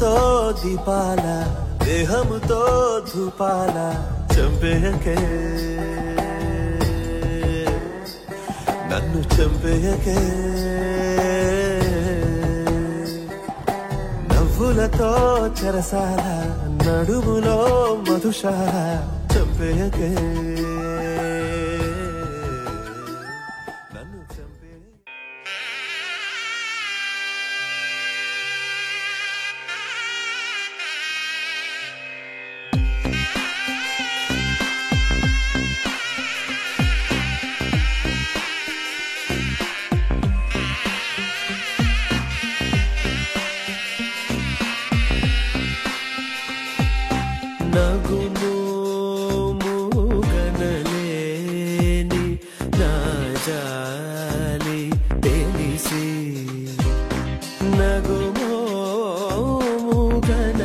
నవ్వులతో దీపాల దేహముతో ధూపాల చంపేయకే నన్ను చంపేయకే నవ్వులతో చెరసాల నడుములో మధుశాల చంపేయకే నగుము మూగనలేని నా జాలి తెలిసి నగుము మూగనలేని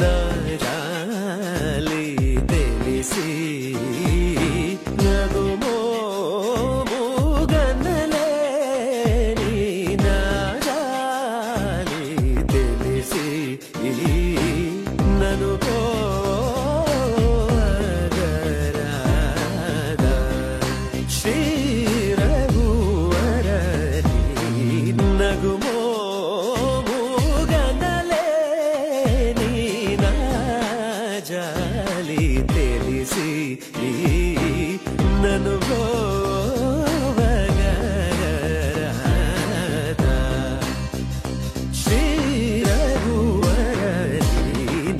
నా జాలి తెలిసి నగుము మూగనలేని నా జాలి తెలిసి నను కోగరాదా శ్రీ రఘువరని నగుమో మూగనలేని నా జాలి తెలిసి నను కోగరాదా శ్రీ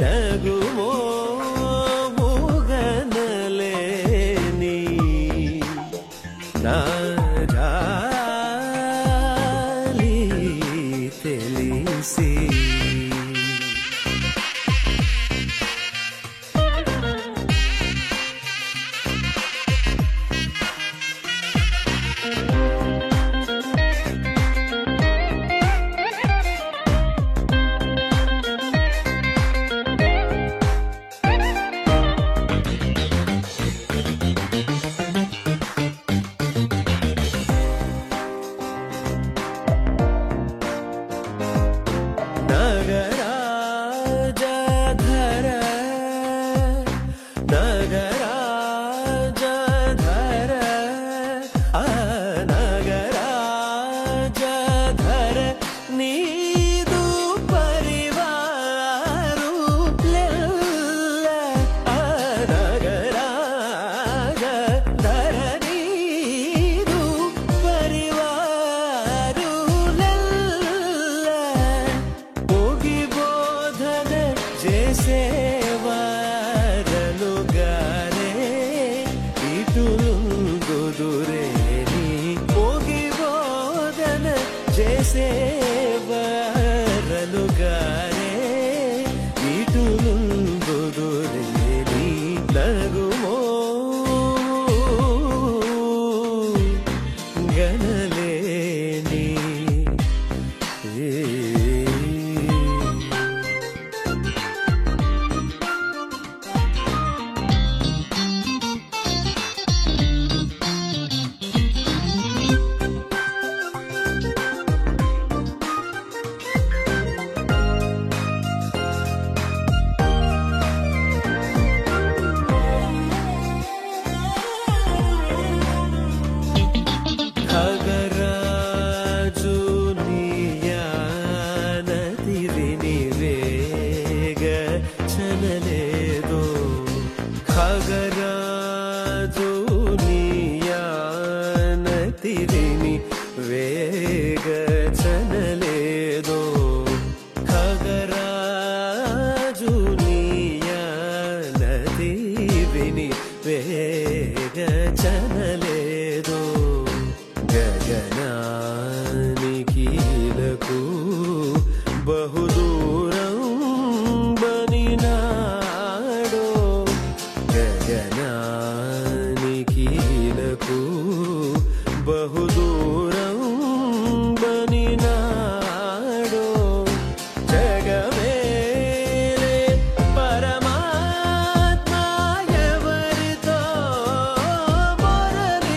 నగుమో మూగనలేని నా జాలి తెలిసి చేసేవరలుగారే ఇటులుందురేని నగుమో గనలేని ఖగరాజు నీయానతిరిని వేగ చనలేదో ఖగరాజు నీయానతిరిని వేగ చనలేదో ఖగరాజు నీయానతిరిని వేగ చనలేదో గగనానికీలకు బహుదూరం బనినాడో గగనానికీలకు బహుదూరం బనినాడో జగమేలే పరమాత్మ ఎవరితో మొరబెట్టునో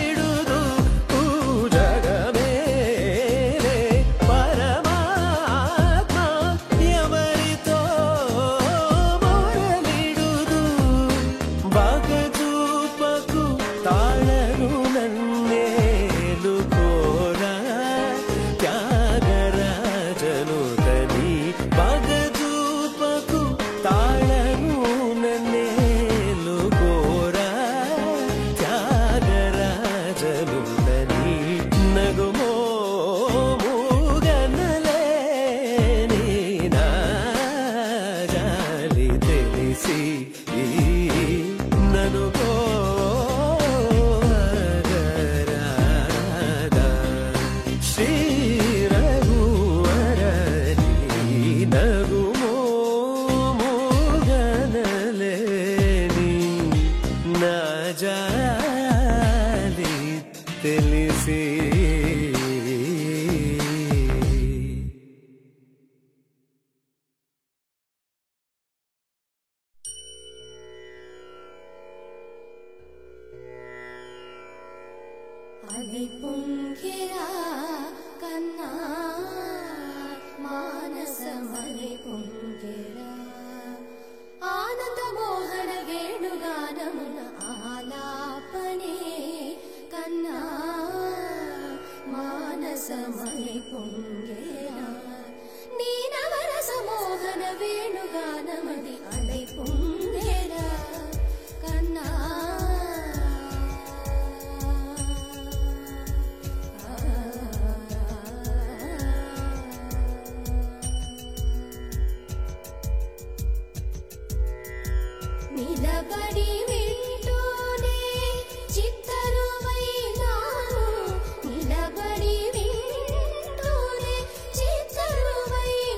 అలై పొంగెరా కన్నా మానసమలై పొంగెరా ఆనంద మోహన వేణుగానమున ఆలాపనే కన్నా మానసమలై పొంగెరా నీ నవరస మోహన వేణుగానమది అలై పొంగెరా కన్నా నిలబడి వింటూనే చిత్తరువైనాను నిలబడి వింటూనే చిత్తరువైనాను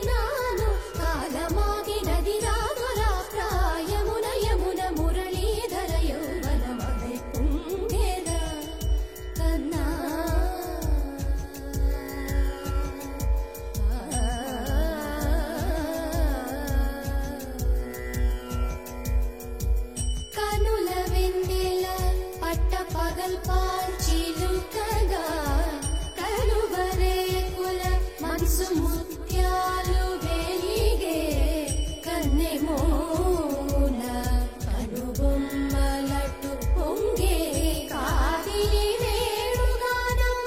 కాలమాగినది రాదురా ప్రాయమున యమున మురళీధర యౌవనమలై పొంగెరా కన్నా కనుల వెన్నెల పట్ట పగల్ పాల్చిలుకగా కనుబరేకుల మనసు ముత్యాలు వెలిగే కన్నెమోన కనుబొమ్మలట్టు పొంగే కాదిలి వేణుగానం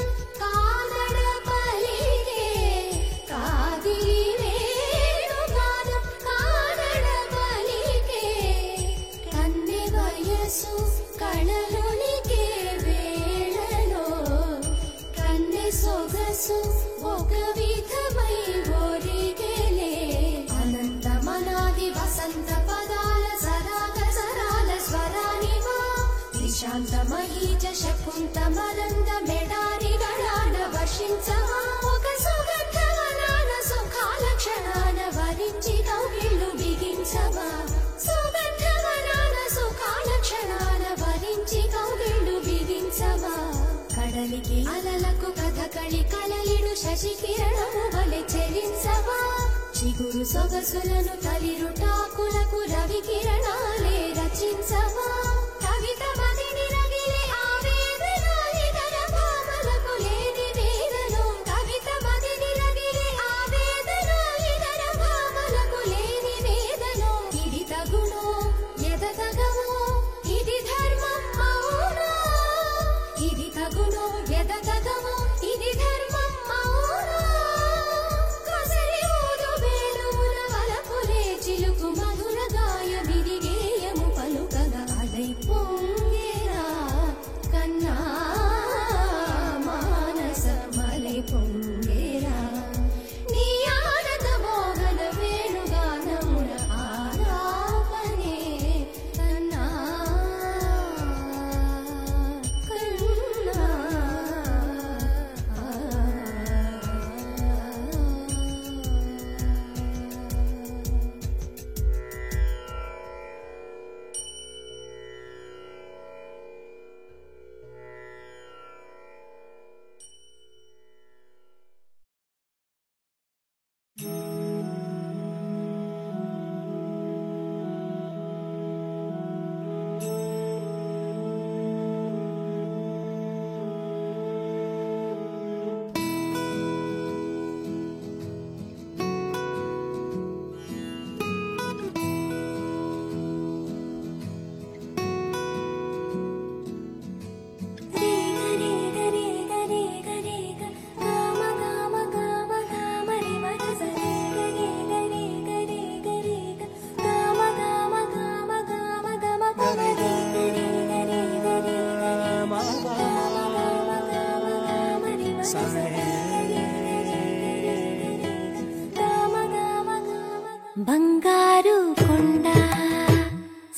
కాదడ పలిగే కాదిలి వేణుగానం కాదడ పలిగే కన్నె వయసు కళలునికే వేళలో కన్నె సొగసు ఒక విధమై ఒరిగెలే అనంతమనాది వసంత పదాల సరాగ సరాల స్వరానివా నిశాంత మహీజ శకుంత మరంద మెడారి గణాన వర్షించవా ఒక సుగంధవనాన సుఖాల క్షణాన వరించి కౌగిళ్ళు బిగించవా సుగంధవనాన సుఖాల క్షణాన వరించి కౌగిళ్ళు బిగించవా కడలికి అలలకు కథకళి కలలిడు శశి కిరణము వలె చెలించవా చిగురు సొగసులను తలిరుటాకులకు రవి కిరణాలే రచించవా కవిత మదిని రగిలే ఆవేదన ఇతర భావలకు లేని వేదన కవిత మదిని రగిలే ఆవేదన ఇతర భావలకు లేని వేదన ఇది తగునో ఎదతగమో ఇది ధర్మం అవునా ఇది తగునో ఎదతగమో ఇది ధర్మం అవునా కసరి ఊదు వేణువున వలపులే చిలుకు మధుర గాయమిది గేయము పలుకగా అలై పొంగెరా కన్నా మానసమలై పొంగెరా నీ ఆనంద మోహన వేణుగానమున ఆలాపనే కన్నా కన్నా బంగారు కొండ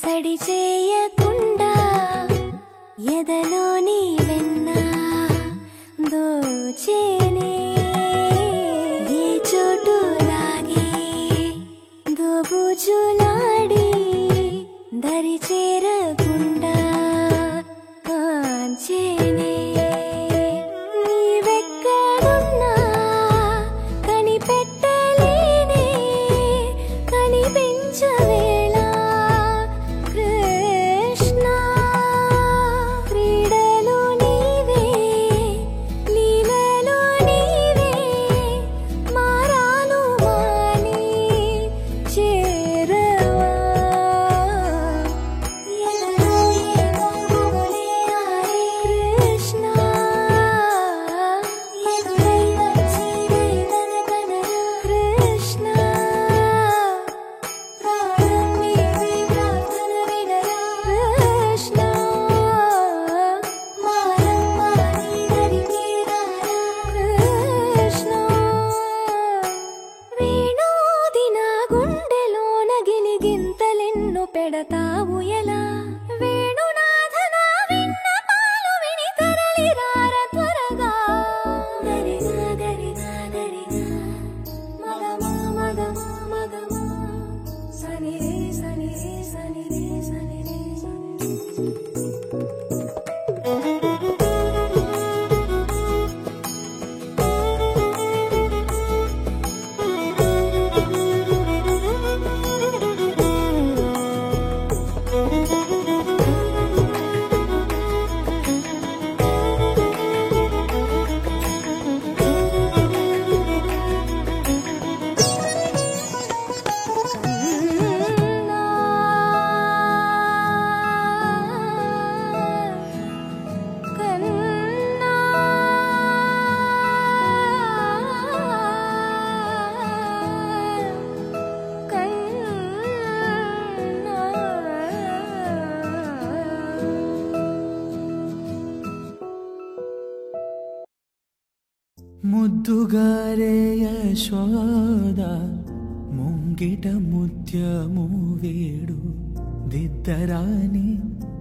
సడి చేయకుండా ఎదలోని వెన్న దోచేనే ఏ చోటు లాగే దోబుజులాడి దరి చేరకుండా కాంచేనే నీవెక్కడున్నా కనిపెట్టలేనే కనిపించవేళ కృష్ణ క్రీడలు నీవే ముద్దుగారే యశోద ముంగిట ముత్యము వీడు దిద్దరాని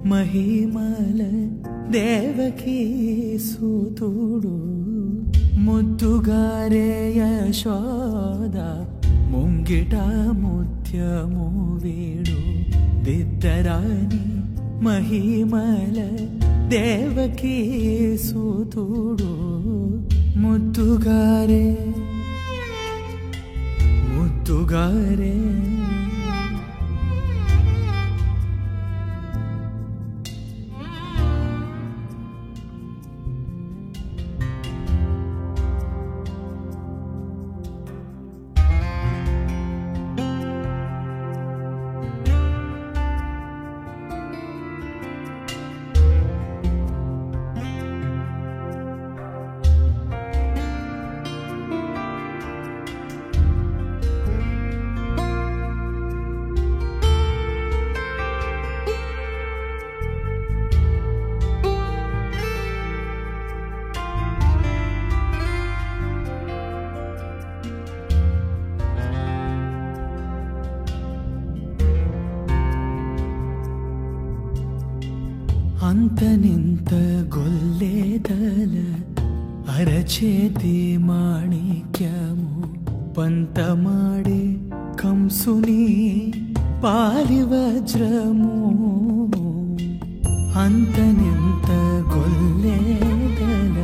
మహిమల దేవకీ సూతుడు. ముద్దుగారే యశోద ముంగిట ముత్యము వీడు దిద్దరాని మహిమల దేవకీ సూతుడు. ముద్దుగారే ముద్దుగారే అంతనింత గొల్లేదల అరచేతి మాణిక్యము పంతమాడే కంసుని పాలి వజ్రము. అంతనింత గొల్లేదల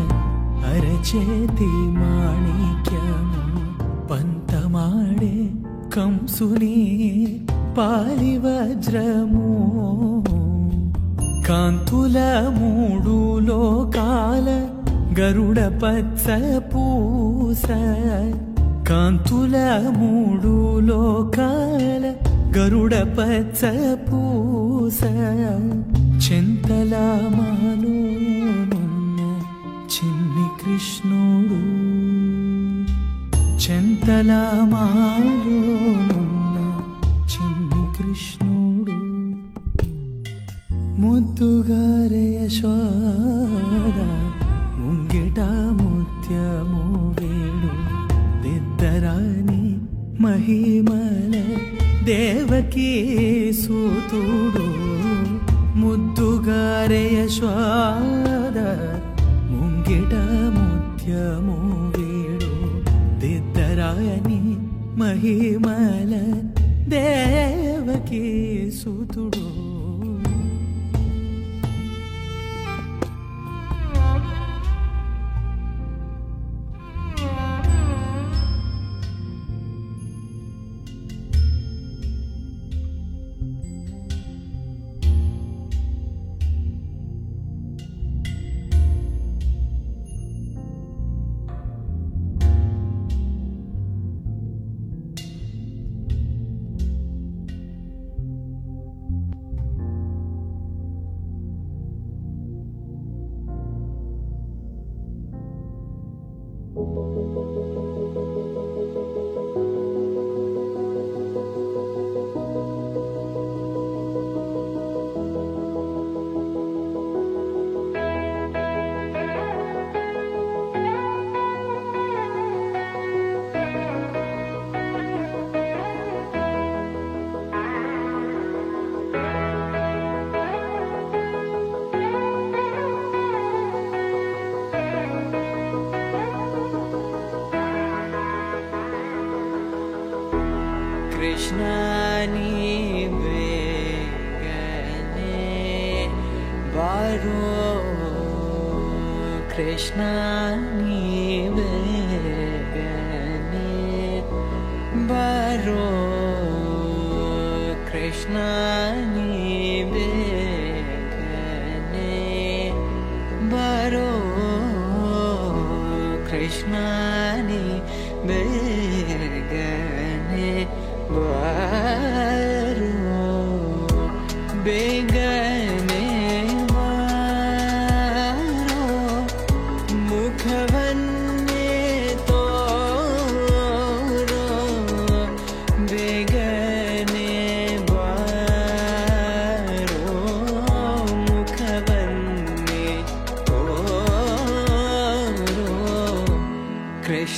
అరచేతి మాణిక్యము పంతమాడే కంసుని పాలి వజ్రము. కాంతుల మూడు లోకాల గరుడ పచ్చ పూస. కాంతుల మూడు లోకాల గరుడ పచ్చ పూస. చింతల మాలోనున్న చిన్ని కృష్ణుడు. చింతల మాలోనున్న చిన్ని కృష్ణుడు. ముద్దుగారే యశోద ముంగిట ముత్యము వీడు దిద్దరాని మహిమల దేవకీ సూతుడు. ముద్దుగారే యశోద ముంగిట ముత్యము వీడు దిద్దరాని మహిమల దేవకీ సూతుడు. Krishna nive gane baro. Krishna nive gane baro. Krishna nive gane baro. Krishna nive gane baro. begane baro. Mukhavanne toro. begane baro. Mukhavanne toro.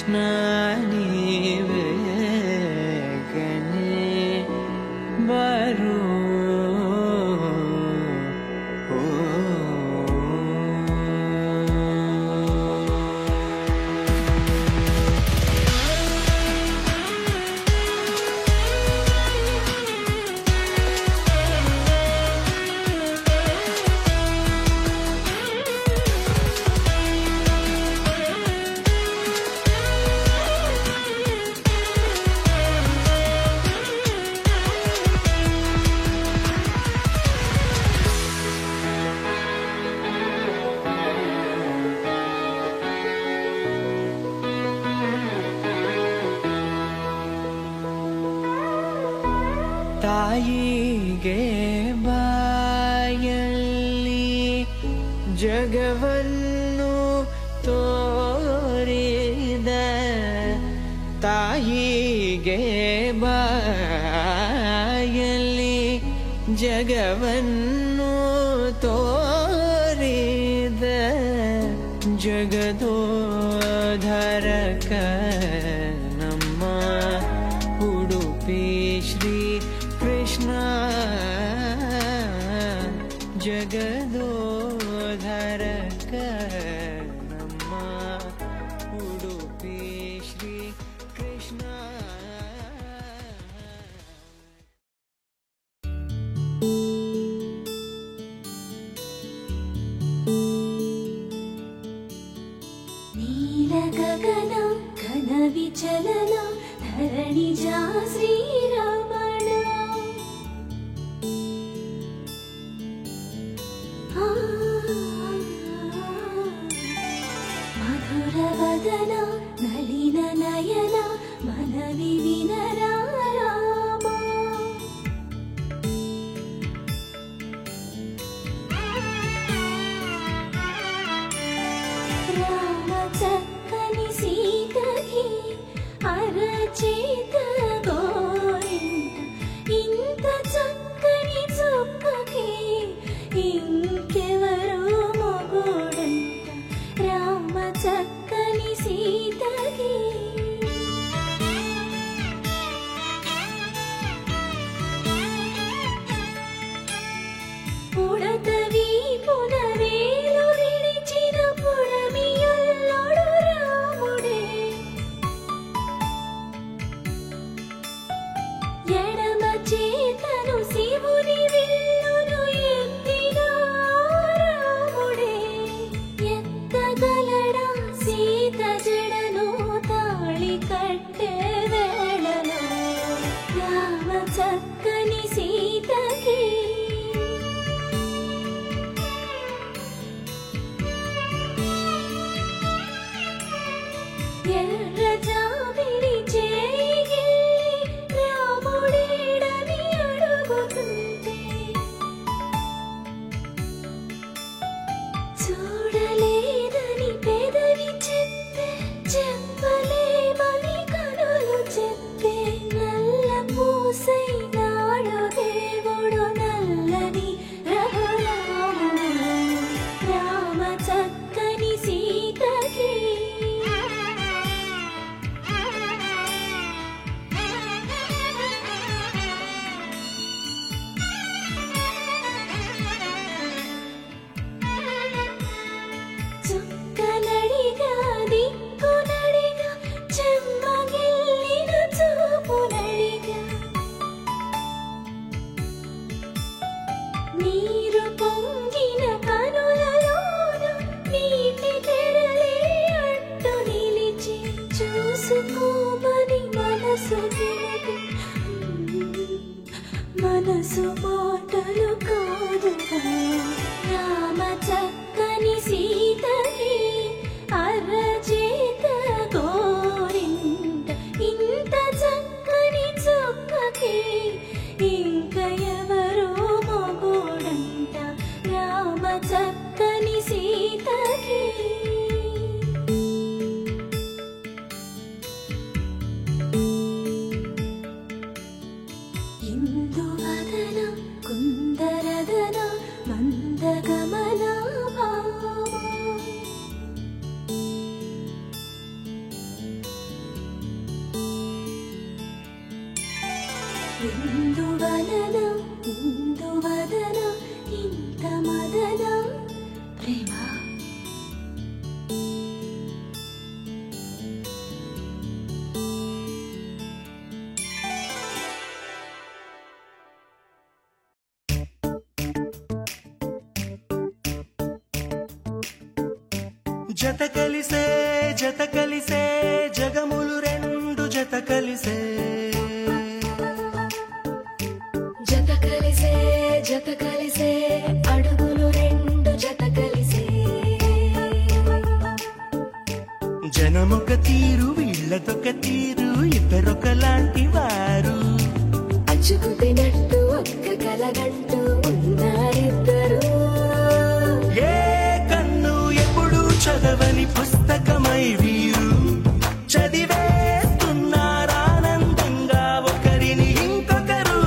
Krishna నీవే కనే బరు ತಾಯಿಗೆ ಬಾಯಲ್ಲಿ ಜಗವನ್ನು ತೋರಿದ ತಾಯಿಗೆ ಬಾಯಲ್ಲಿ ಜಗವನ್ನು ತೋರಿದ ಜಗದೋಧರಕ ನಮ್ಮ ಉಡುಪಿ ಶ್ರೀ ಕೃಷ್ಣ ಜಗದೋಧರಕ ನಮ್ಮ ಉಡುಪಿ ಶ್ರೀ ಕೃಷ್ಣ ನೀಲ ಗಗನ ಘನ ವಿಚಲನ ಧರಣಿಜ ಶ್ರೀರಮಣ ಮಧುರ ವದನ ನಳಿನ ನಯನ ಮನವಿ ವಿನರ ರಾಮ ರಾಮ ಚಕ್ಕನಿ ಸೀತಗೆ అరచేత గోరింట ఇంత చక్కని చుక్కకి ఇంకెవరో మొగుడంట రామ చక్కని సీతకి పుడతవి పునవేలు విడిచిన పుడమియల్లోడు రాముడే ఎడమ చేతను శివుని విల్లును ఎత్తిన రాముడే ఎత్తగలడా సీత జడను తాళి కట్టే వేళలో రామ చక్కని సీతకి ఎర్ర జాబిలి చేయి రాముడేడని అడుగుతుంటే చూడలేదని పెదవి చెప్పే చెప్పలేమని కనులు చెప్పే నల్ల పూసై నాడు దేవుడు నల్లని రఘురాముడు రామ చక్కని సీతకి చుక్కనడిగా దిక్కునడిగా చెమ్మగిల్లిన చూపునడిగా నీరు పొంగిన కనులలోన నీటి తెరలే అట్టు నిలిచి చూసుకోమని మనసు తిరిగి మనసు మాటలు కాదుగా రామ చక్కని సీతకి అరచేత గోరింట ఇంత చక్కని చుక్కకి ఇంక ఎవరో మొగుడంట రామ చక్కని సీతకి ఇందువదన కుందరదన మందగమన భామ జత కలిసే జగములు రెండు జత కలిసే జత కలిసే అడుగులు రెండు జత కలిసే జనమొక తీరు వీళ్ళదొక తీరు ఇద్దరొకలాంటి వారు అచ్చుకు తినట్టు ఒక్క కలగంటూ ఉన్నారిద్దరు ఏ కన్ను ఎప్పుడు చదవని పుస్తకమై వీరు చదివేస్తున్నారానందంగా ఒకరిని ఇంకొకరు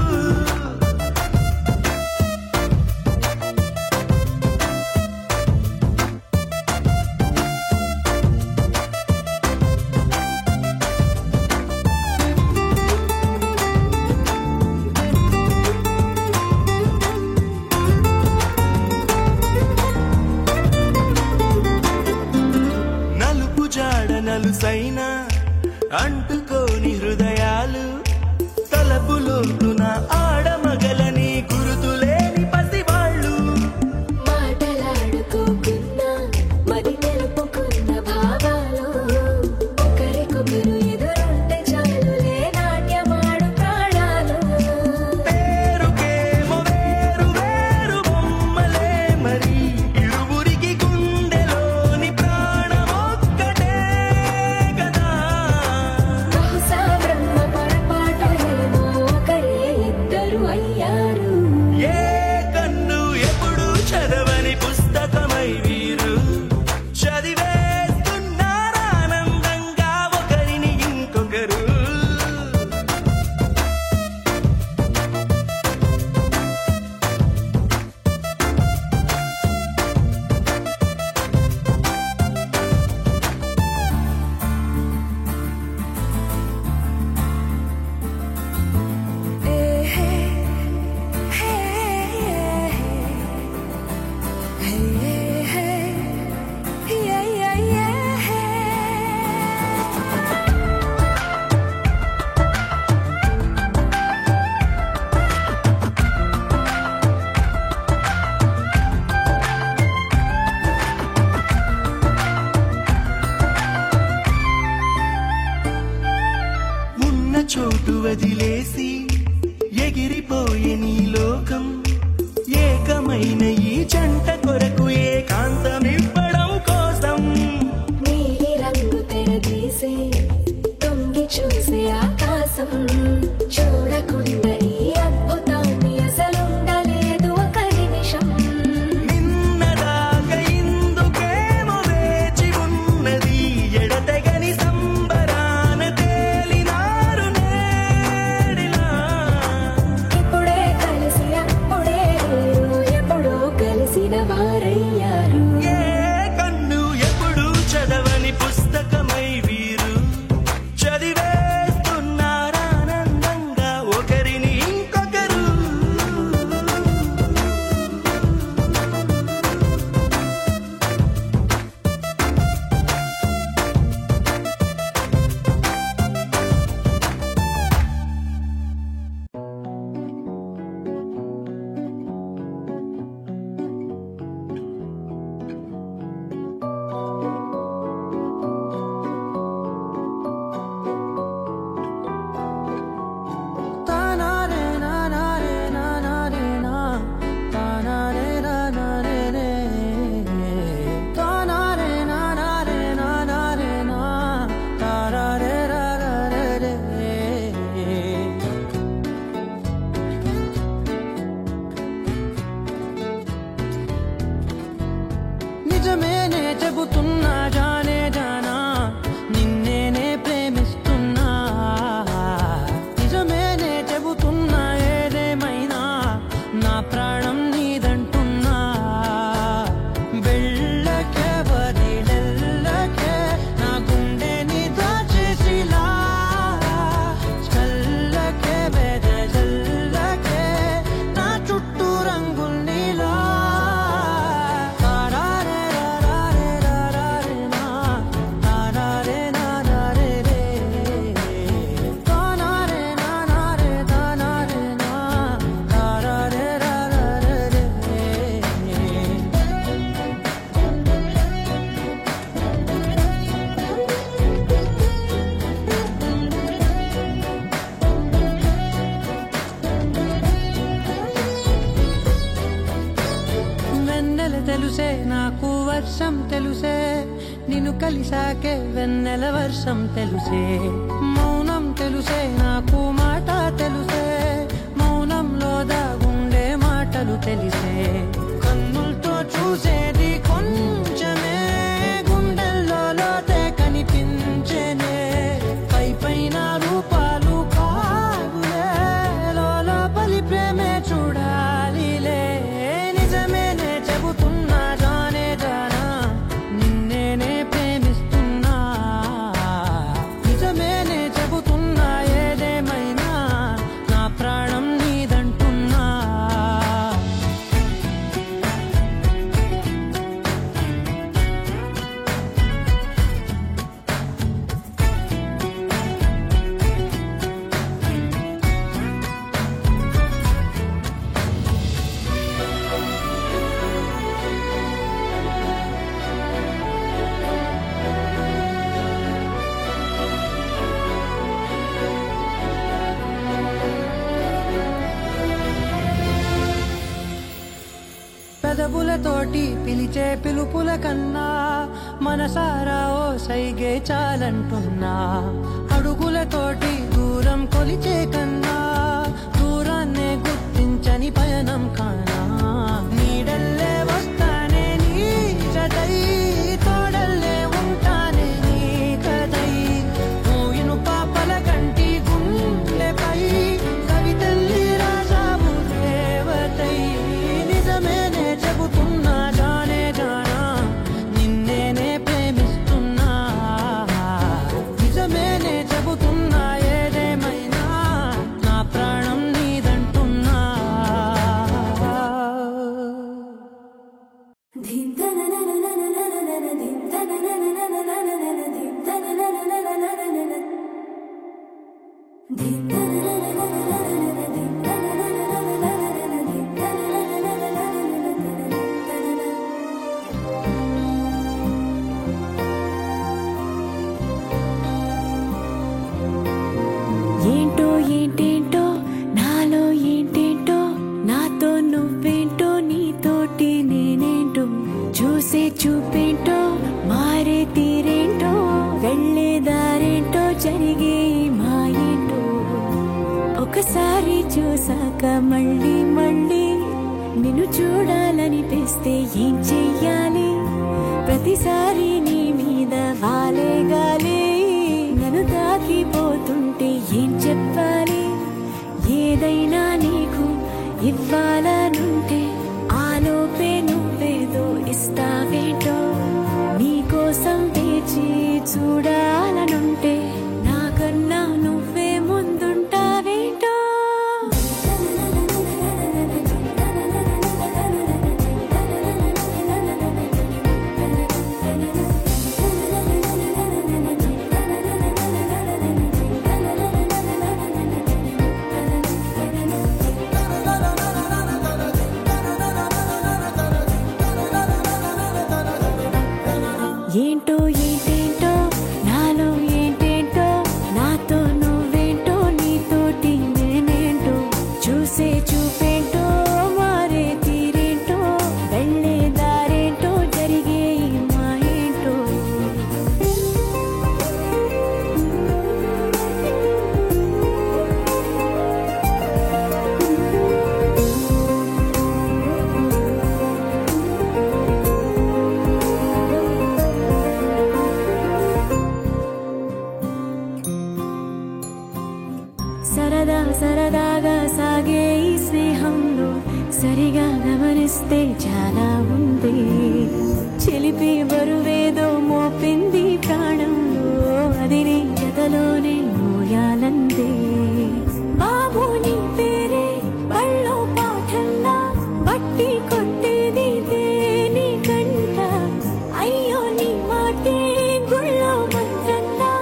నలుసైన అంటుకోని హృదయాలు తలపులోతున ఆడమగలని గురుతులేని పసివాళ్ళు మాటలాడుకోకున్నా మరి తెలుపుకున్న భావాలు ఒకరికొకరు ఎదురుంటే చాలులే నాట్యమాడు ప్రాణాలు పేరుకేమో వేరు వేరు బొమ్మలే మరి ఇరువురికి గుండెలోని ప్రాణమొక్కటే కదా బహుశా బ్రహ్మ పొరపాటులేమో ఒకరే ఇద్దరు అయ్యారు ఏ కన్ను ఎప్పుడు చదవని పుస్తకమై వీరు చదివేస్తున్నారానందంగా ఒకరిని ఇంకొకరు ఉన్న చోటు వదిలేసి ఎగిరిపోయే నీ లోకం ఏకమైన ఈ జంట కొరకు ఏకాంతమివ్వడం కోసం నీలి రంగు తెరదీసే తొంగి చూసే ఆకాశం చూడకుండా ఈ అద్భుతాన్ని అసలుండలేదు ఒక నిమిషం నిన్నదాకా ఇందుకేమో వేచి ఉన్నది ఎడతెగని సంబరాన తేలినారు నేడిలా ఇప్పుడే కలిసి అప్పుడే ఎప్పుడో కలిసిన వారయ్యారు ఏ కన్ను ఎప్పుడు చదవని పుస్తకమై వీరు చదివేస్తున్నారానందంగా ఒకరిని ఇంకొకరు నిజమేనే చెబుతున్నా జానే జానా నిన్నేనే ప్రేమిస్తున్నా నిజమేనే చెబుతున్నా ఏదేమైనా నా ప్రాణం నీదంటున్నా వెళ్ళకే వదిలెల్లకే నా గుండెని దాచేసిలా చల్లకే వెదజల్లకే నా చుట్టూ రంగుల్నిలా తారారే రారే రారే తెలుసే నిన్ను కలిసాకే వెన్నెల వర్షం తెలుసే మౌనం తెలుసే నాకు మాట తెలుసే మౌనంలో దాగుండే మాటలు తెలిసే కన్నులతో చూసేది కొంచెమే గుండెల్లో లోతే కనిపించేనే పై పైన రూపాలు కావులే లోపలి ప్రేమే చూడాలిలే నిజమేనే చెబుతున్నా జానే జానా నిన్నేనే ప్రేమిస్తున్నా నిజమేనే చెబుతున్నా ఏదేమైనా నా ప్రాణం నీదంటున్నా పెదవులతోటి పిలిచే పిలుపుల కన్నా మనసారా ఓ సైగే చాలంటున్నా అడుగులతోటి దూరం కొలిచే కన్నా దూరాన్నే గుర్తించని పయనం కానా నీడల్లే వస్తానే నీ జతై తోడల్లే ఉంటానే నీ కదై మోయిను పాపల కంటి గుండెపై కవితల్లి రాజావు దేవతై నిజమేనే చెబుతున్నా జానే జానా నిన్నేనే ప్రేమిస్తున్నా నిజమేనే చెబుతున్నా ఏదేమైనా నా ప్రాణం నీదంటున్నా ఏంటో ఏంటేంటో నాలో ఏంటేంటో నాతో నువ్వేంటో నీతోటి నేనేంటో చూసే చూపేంటో మారే తీరేంటో వెళ్ళే దారేంటో జరిగే మాయేంటో ఒకసారి చూసాక మళ్ళీ మళ్ళీ నిన్ను చూడాలనిపిస్తే ఏం చెయ్యాలి ప్రతిసారి నీ మీద వాలే గాలి నన్ను తాకిపోతుంటే ఏం చెప్పాలి ఏదైనా నీకు ఇవ్వాలనుంటే ఆలోపే నువ్వేదో ఇస్తావేంటో నీకోసం వేచి చూడాలనుంటే నాకన్నా నువ్వే ముందుంటావేంటో ఏంటో ఏంటేంటో నాలో ఏంటేంటో నాతో నువ్వేంటో నీతోటి నేనేంటో చూసే చూపేంటో మారే తీరేంటో వెళ్ళే దారేంటో జరిగే మాయేంటో సరదా సరదాగా సాగే ఈ స్నేహంలో సరిగా గమనిస్తే చాలా ఉంది చిలిపి బరువేదో మోపింది ప్రాణంలో అది నీ జతలోనే మోయాలందే బాబు నీ పేరే బళ్ళో పాఠంలా బట్టి కొట్టేది నీ కంట అయ్యో నీ మాటే గుళ్ళో మంత్రంలా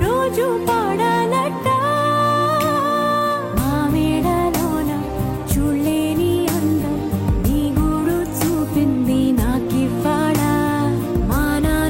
రోజు పాడాలట చూడలేని అందం నీ గూడు చూపింది నాకివ్వాడా మా నాన్న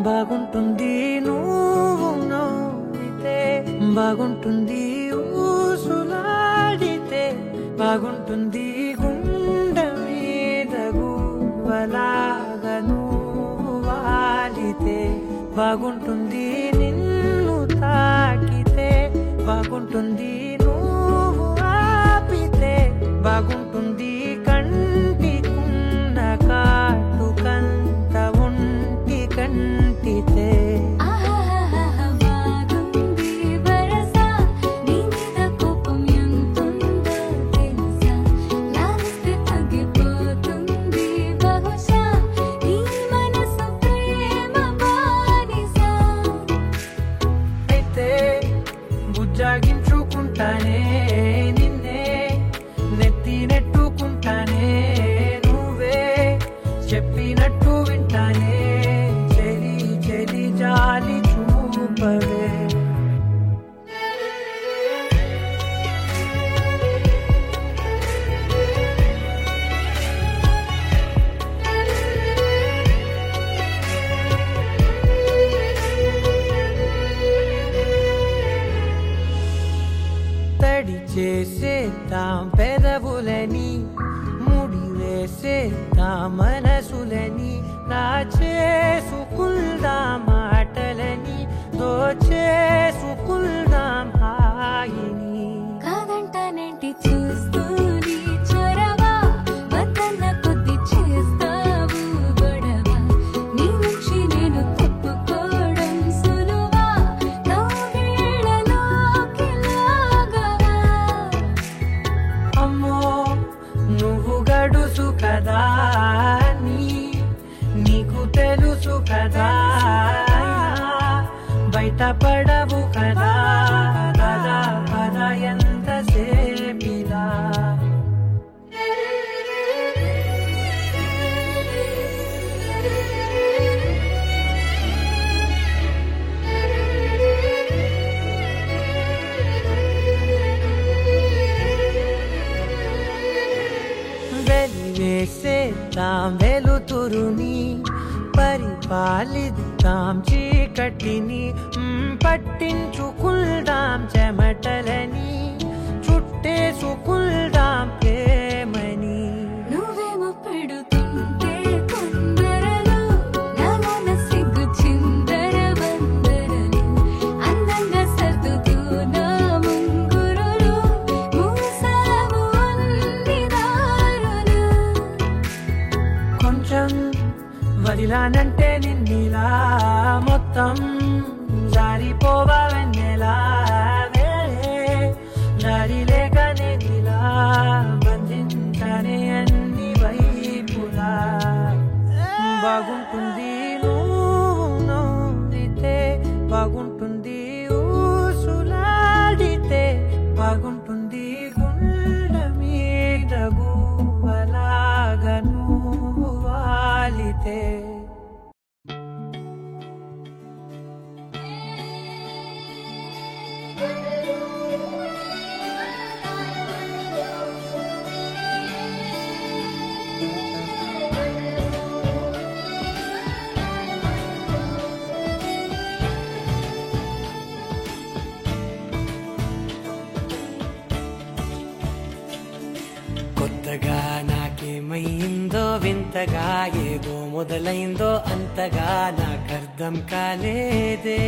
బాగుంటుంది నువ్వు నవ్వితే బాగుంటుంది ఊసులాడితే బాగుంటుంది గుండె మీద గువ్వలాగా నువ్వు వాలితే బాగుంటుంది నిన్ను తాకితే బాగుంటుంది నువ్వు ఆపితే బాగుంటుంది కంటికున్న కాటుకంత ఒంటి కంటితే జాగించుకుంటానే నిన్నే నెత్తి నెట్టుకుంటానే నువ్వే చెప్పినట్టు వింటానే చెలి చెలి జాలి చూపవే తడి చేసేద్దాం పెదవులని ముడి వేసేద్దాం మనసులని నా చేసుకుందాం మాటలని దోచేసుకుందాం హాయిని కాదంటానేంటి చూస్తూని చొరవా వద్దన్న కొద్ది చేస్తావు గొడవ నీ నుంచి నేను తప్పుకోవడం సులువా నవ్వేళ్ళలోకి లాగవా అమ్మో నువ్వు గడుసు కదా నీకు తెలుసు కదా బయట పడవు కదా పద పద ఎంతసేపిలా వెలివేసేద్దాం వెలుతురుని పరిపాలిద్దాం చీకటిని పట్టించుకుందాం చెమటలని చుట్టేసుకుందాం ప్రేమని నువ్వేమో పెడుతుంటే కొందరలు నాలోన సిగ్గు చిందర వందరలు అందంగా సర్దుతూ నా ముంగురులు మూసావు అన్ని దారులు కొంచెం వదిలానంటే నిన్నిలా మొత్తం జారిపోవా వెన్నెలా దారి లేక నేనిలా బంధించనే అన్ని వైపులా బాగుంటుంది నువ్వు నవ్వితే బాగుంటుంది ఊసులాడితే బాగుంటుంది గుండె మీద గువ్వలాగా నువ్వు వాలితే కొత్తగా నాకేమైందో వింతగా ఏదో మొదలైందో అంతగా నాకర్థం కాలేదే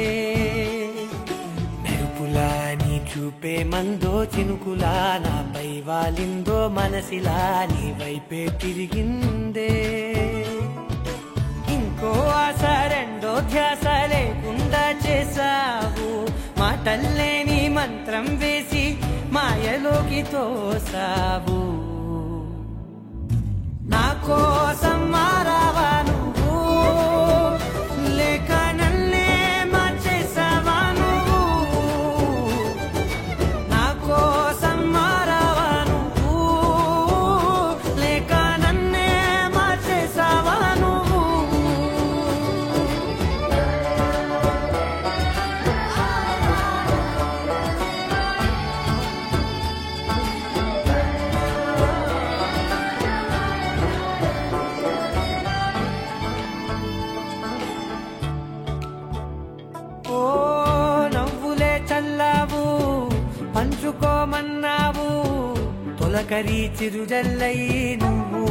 మెరుపులా నీ చూపే మందో చినుకులా నాపై వాలిందో మనసిలా నీ వైపే తిరిగిందే ఇంకో ఆశ రెండో ధ్యాస లేకుండా చేసావు మాటల్లేని మంత్రం వేసి మాయలోకి తోసావు నా కోసం మారావా నువ్వు లేక నన్నే మార్చేసావా నువ్వు నా కోసం మారావా నువ్వు లేక నన్నే మార్చేసావా నువ్వు తొలకరి చిరుజల్లై నువ్వు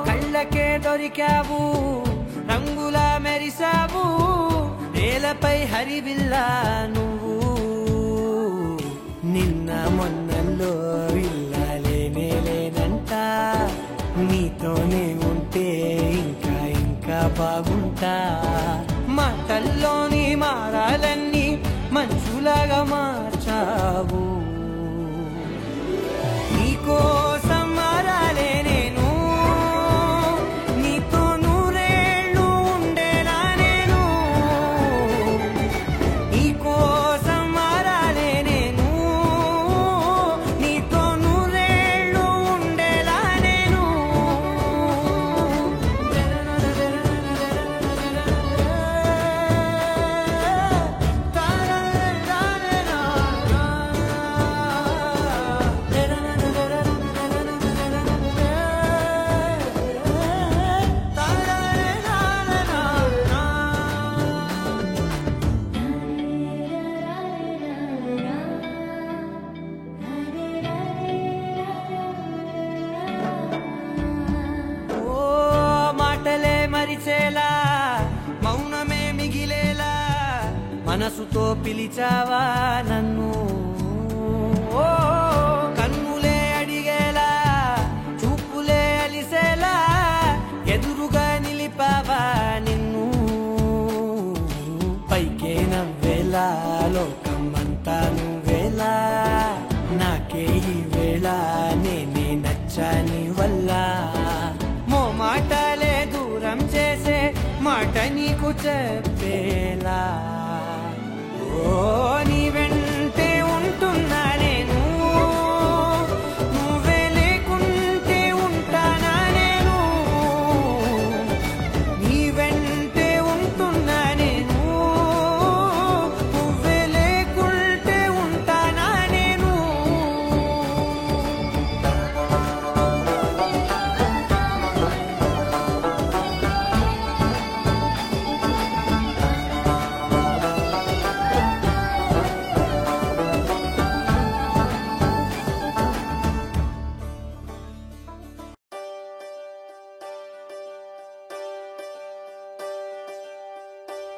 కళ్ళకే దొరికావు రంగుల మెరిసావు నేలపై హరివిల్లా నువ్వు నిన్న మొన్నల్లో విల్లాలేనే లేనంట నీతోనే ఉంటే ఇంకా ఇంకా బాగుంటా మాటల్లోని మారాలన్నీ మంచులాగా మార్చావు నీకోసం మారాలే నేను నీతో నూరేళ్ళు ఉండేలా నేను నీకోసం మారాలే నేను నీతో నూరేళ్ళు ఉండేలా నేను మాటలే మరిచేలా మౌనమే మిగిలేలా మనసుతో పిలిచావా నన్ను ఓ కన్నులే అడిగేలా చూపులే అలిసేలా ఎదురుగా నిలిపావా నిన్ను పైకే నవ్వేలా లోకమంతా నువ్వేలా నాకే ఈ వేళ నేనే నచ్చాని వల్ల మాటలే దూరం చేసే మాట నీకు చెప్పేలా ఓ నీ వెంటే ఉంటున్నా నేను నువ్వే లేకుంటే ఉంటానా నేను నీ వెంటే ఉంటున్నా నేను నువ్వే లేకుంటే ఉంటానా నేను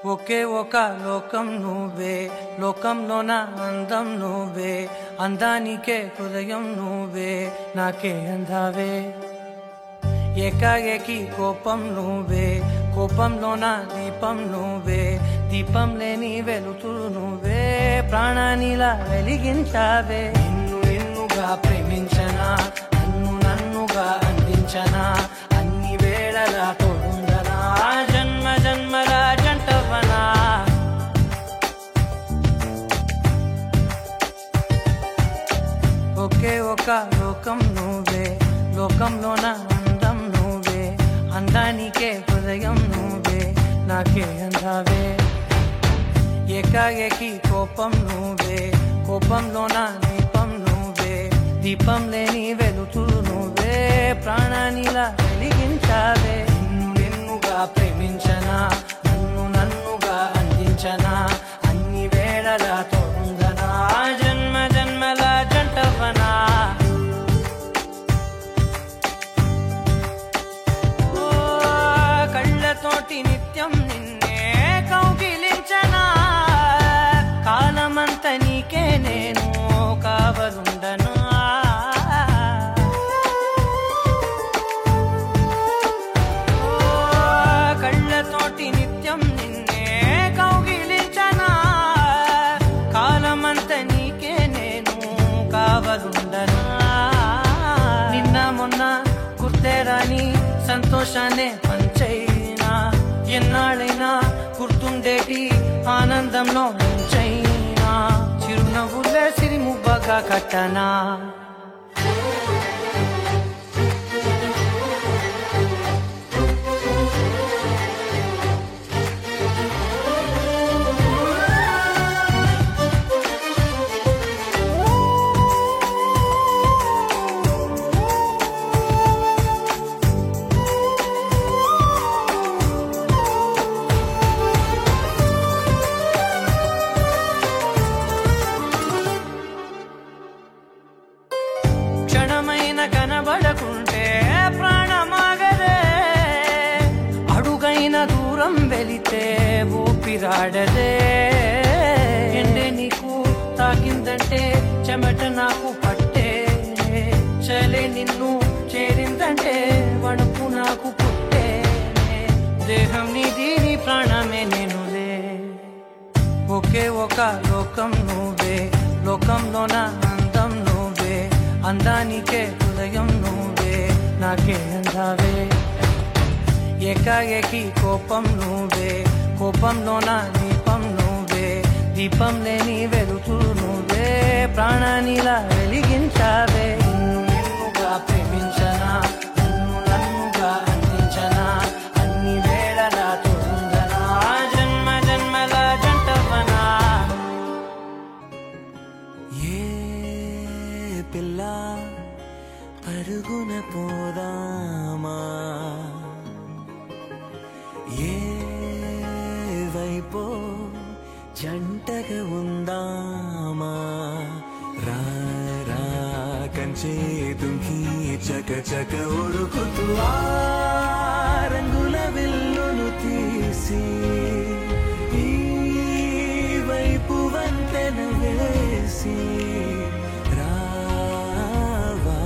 ఒకే ఒక లోకం నువ్వే లోకంలోన అందం నువ్వే అందానికే హృదయం నువ్వే నాకే అందావే ఏకాఏకి కోపం నువ్వే కోపంలోన దీపం నువ్వే దీపం లేని వెలుతురు నువ్వే ప్రాణానిలా వెలిగించావే నిన్ను నిన్నుగా ప్రేమించనా నన్ను నన్నుగా అందించనా అన్ని వేళలా తోడుందనా జన్మ జన్మల జంటవనా ఒకే ఒక లోకం నువ్వే లోకంలోన అందం నువ్వే అందానికే హృదయం నువ్వే నాకే అందావే ఏకాఏకి కోపం నువ్వే కోపంలోన దీపం నువ్వే దీపం లేని వెలుతురు నువ్వే ప్రాణానిలా వెలిగించావే నిన్ను నిన్నుగా ప్రేమించనా నన్ను నన్నుగా అందించనా అన్ని వేళలా తోడుందనా జన్మ జన్మల జంటవనా కళ్ళతోటి నిత్యం నిన్నే కౌగిలించనా కాలమంత నీకే నేను కావలుండను కళ్ళతోటి నిత్యం నిన్నే కౌగిలించనా కాలమంత నీకే నేను కావలుండను నిన్న మొన్న గుర్తేరాని సంతోషాన్నే పంచైనా ఎన్నాళ్ళైనా గుర్తుండేటి ఆనందంలో ముంచైనా చిరునవ్వులే సిరిముబ్బగా కట్టనా ఊపిరాడదే ఎండే నీకు తాకిందంటే చెమట నాకు పట్టే చలే నిన్ను చేరిందంటే వణుకు నాకు పుట్టే దేహం నీది నీ ప్రాణమే నేనులే ఒకే ఒక లోకం నువ్వే లోకంలోన అందం నువ్వే అందానికే హృదయం నువ్వే నాకే అందావే ఏకాఏకి కోపం నువ్వే కోపంలోన దీపం నువ్వే దీపం లేని వెలుతూ నువ్వే ప్రాణానిలా వెలిగించావే నిన్నుగా ప్రేమించనా నిన్ను నన్నుగా అందించనా అన్ని వేళలా తోందనా జన్మ జన్మల జంటవనా ఏ పిల్ల పరుగున పోదామా ఏ వైపో జంటగా ఉందామా రా రా కంచే తుంగి చక చక ఉరుకుతూ ఆ రంగుల విల్లును తీసి ఈ వైపు వంతెన వేసి రావా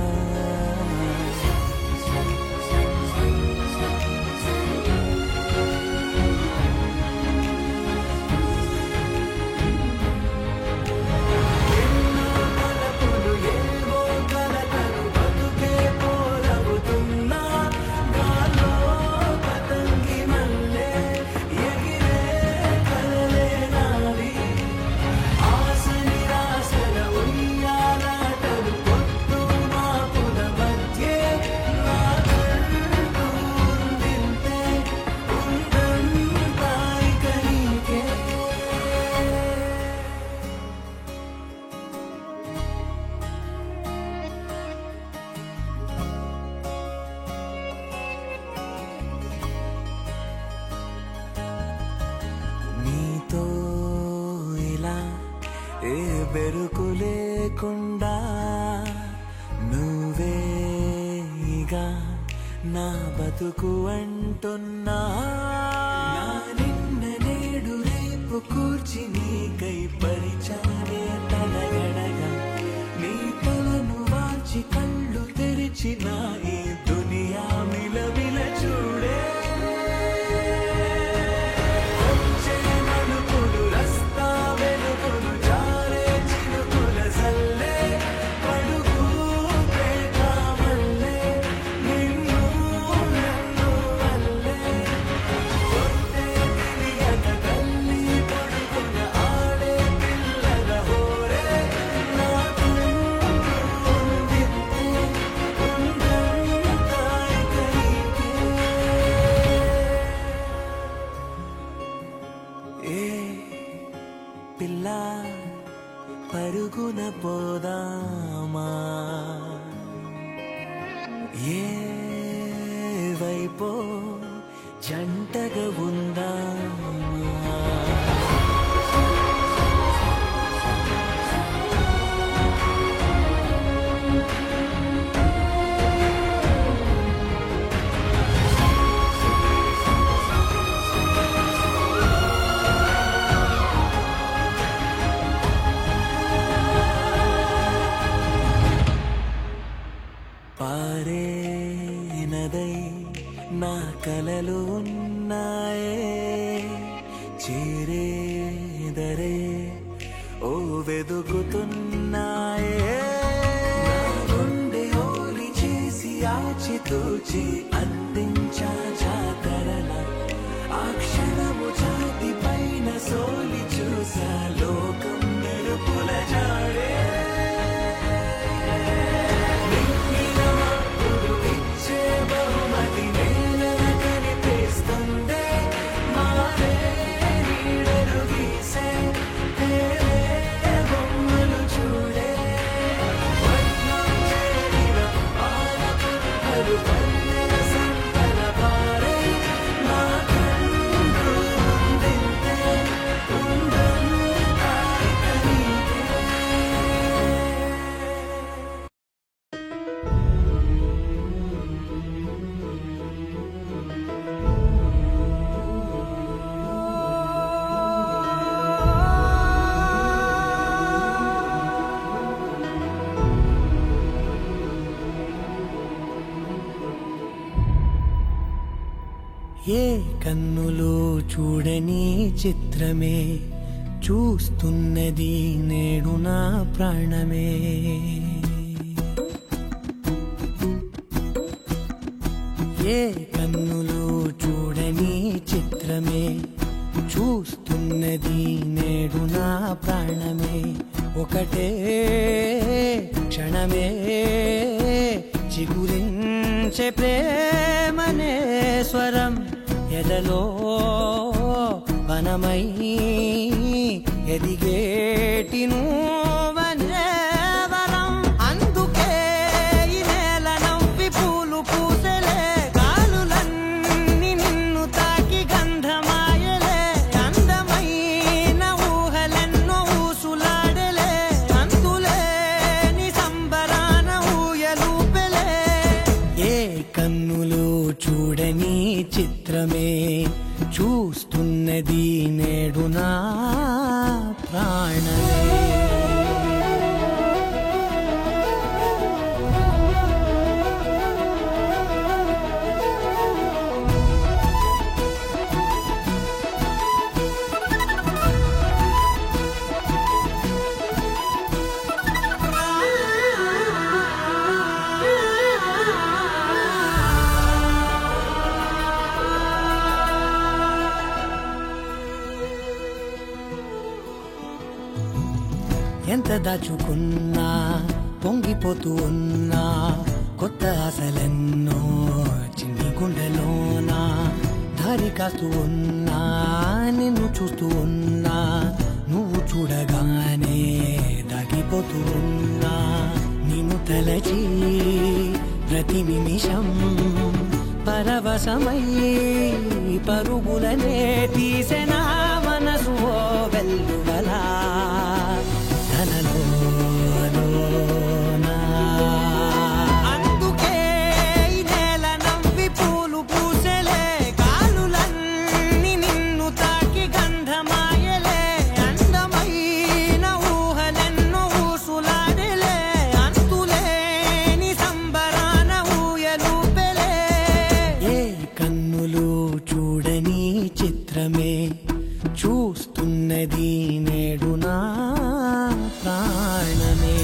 నీతో ఇలా ఏ బెరుకు లేకుండా నువ్వేగా నా బతుకు అంటున్నా నా నిన్న నేడు రేపు కూర్చి నీకై పరిచానే తలగడగా నీ తలను వాచి కళ్ళు తెరిచిన ఈ దునియా మిలమిల చూడే పిల్ల పరుగున పోదామా ఏ వైపో జంటగా ఉందామా పారే నదై నా కలలు ఉన్నాయే చేరేదరే ఓ వెదుకుతున్నాయే నా గుండె ఓలి చేసి ఆచితూచి అందించా జాతరల ఆ క్షణము ఛాతి పైన సోలి చూసా లోకం మెరుపుల జాడే ఏ కన్నులో చూడని చిత్రమే చూస్తున్నది నేడు నా ప్రాణమే. ఏ కన్నులో చూడని చిత్రమే చూస్తున్నది నేడు నా ప్రాణమే. ఒకటే క్షణమే చిగురించే ప్రేమనే స్వరం ఎదలో వనమై ఎదిగేటి నువ్వనే వరం. అందుకే ఈ నేల నవ్వి పూలు పూసెలే, గాలులన్నీ నిన్ను తాకి గంధమాయలే. అందమైన ఊహలెన్నో ఊసులాడలే, అంతులేని సంబరాన ఊయలూపెలే. ఏ కన్నులో చూడని చిత్రమే చూస్తున్నది నేడు నా ప్రాణమే. ఎంత దాచుకున్నా పొంగిపోతూ ఉన్నా, కొత్త ఆశలెన్నో చిన్ని గుండెలోనా. దారి కాస్తూ ఉన్నా, నిన్ను చూస్తూ ఉన్నా, నువ్వు చూడగానే దాగిపోతూ ఉన్నా. నిన్ను తలచి ప్రతి నిమిషం పరవశమై పరుగులనే తీసెనా మనసు ఓ వెల్లువలా. అందుకే ఈ నేల నవ్వి పూలు పూసెలే, గాలులన్నీ నిన్ను తాకి గంధమాయలే. అందమైన ఊహలెన్నో ఊసులాడలే, అంతులేని సంబరాన ఊయలూపెలే. ఏ కన్నులు చూడని చిత్రమే చూస్తున్నది నేడు నా ప్రాణమే.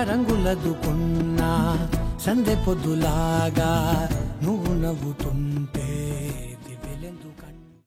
రంగులదుకున్నా సందె పొద్దులాగా నువ్వు నవ్వుతుంటే దివ్యలెందుకన్నా.